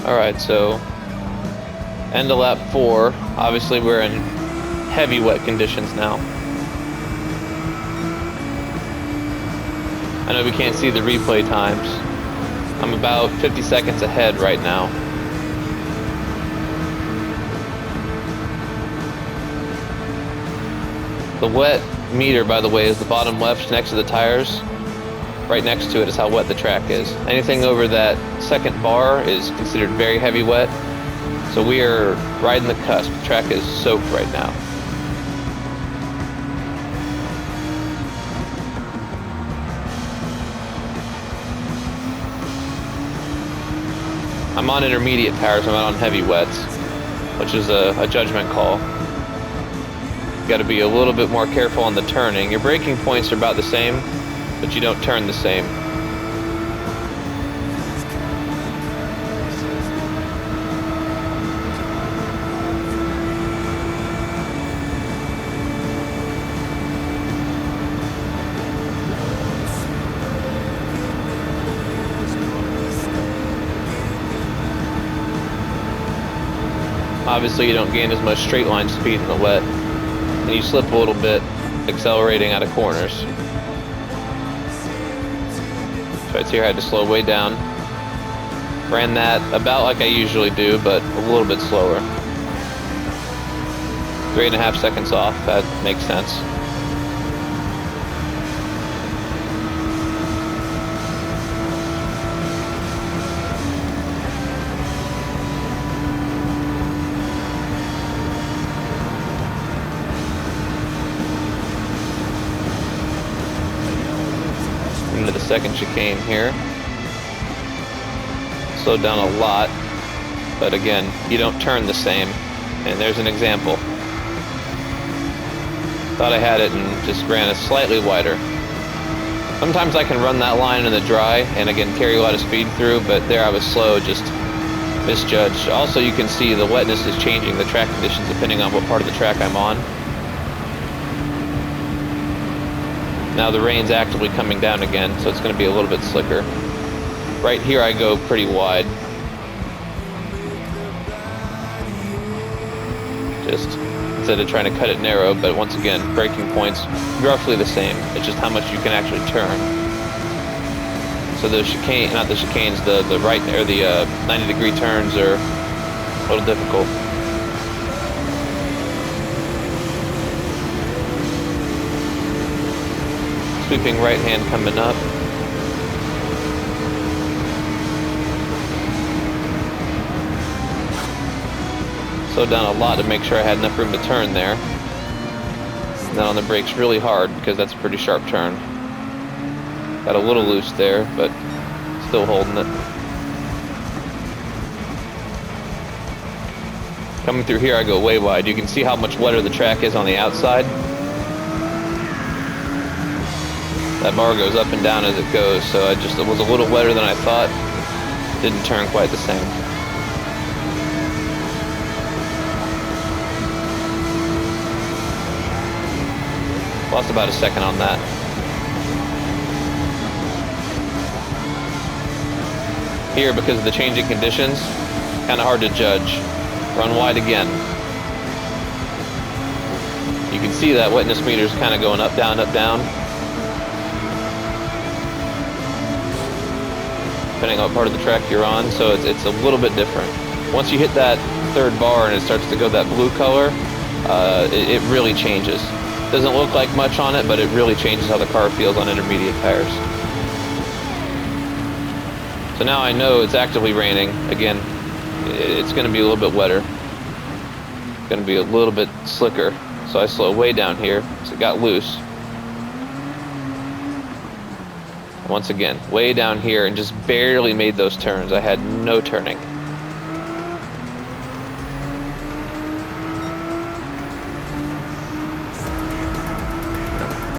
Alright, so end of lap 4. Obviously we're in heavy wet conditions now. I know we can't see the replay times. I'm about 50 seconds ahead right now. The wet meter, by the way, is the bottom left next to the tires. Right next to it is how wet the track is. Anything over that second bar is considered very heavy wet. So we are right in the cusp. The track is soaked right now. I'm on intermediate tires, I'm not on heavy wets, which is a judgment call. You got to be a little bit more careful on the turning. Your braking points are about the same, but you don't turn the same. Obviously you don't gain as much straight line speed in the wet, and you slip a little bit accelerating out of corners. So right here I had to slow way down. Ran that about like I usually do, but a little bit slower. 3.5 seconds off, that makes sense. Into the second chicane here. Slowed down a lot, but again, you don't turn the same. And there's an example. Thought I had it and just ran it slightly wider. Sometimes I can run that line in the dry and again carry a lot of speed through, but there I was slow, just misjudged. Also, you can see the wetness is changing the track conditions depending on what part of the track I'm on. Now the rain's actively coming down again, so it's going to be a little bit slicker. Right here I go pretty wide. Just instead of trying to cut it narrow, but once again, braking points roughly the same. It's just how much you can actually turn. So the chicane, not the chicanes, the right or the 90-degree turns are a little difficult. Sweeping right hand coming up. Slowed down a lot to make sure I had enough room to turn there. And then on the brakes really hard because that's a pretty sharp turn. Got a little loose there, but still holding it. Coming through here I go way wide. You can see how much wetter the track is on the outside. That bar goes up and down as it goes, so it was a little wetter than I thought. Didn't turn quite the same. Lost about a second on that. Here, because of the changing conditions, kind of hard to judge. Run wide again. You can see that wetness meter's kind of going up, down, depending on what part of the track you're on, so it's a little bit different. Once you hit that third bar and it starts to go that blue color, it really changes. Doesn't look like much on it, but it really changes how the car feels on intermediate tires. So now I know it's actively raining. Again, it's going to be a little bit wetter. It's going to be a little bit slicker. So I slow way down here, so it got loose. Once again, way down here and just barely made those turns. I had no turning.